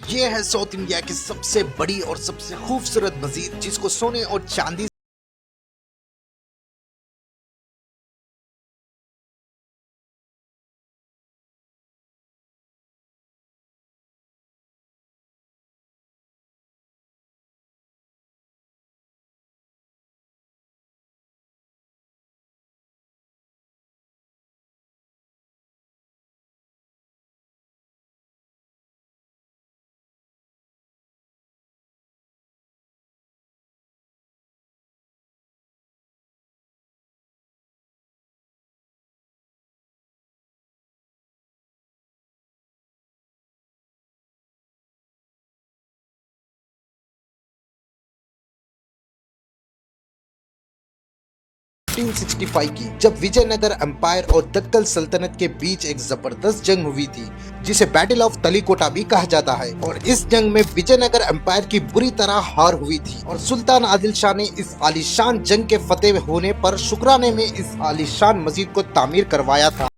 ये है south India की सबसे बड़ी और सबसे खूबसूरत मस्जिद जिसको सोने और चांदी से 1565 की, जब विजयनगर एम्पायर और दक्कन सल्तनत के बीच एक जबरदस्त जंग हुई थी जिसे बैटल ऑफ तलीकोटा भी कहा जाता है। और इस जंग में विजयनगर एम्पायर की बुरी तरह हार हुई थी और सुल्तान आदिल शाह ने इस आलीशान जंग के फतेह होने पर शुक्राने में इस आलीशान मस्जिद को तामीर करवाया था।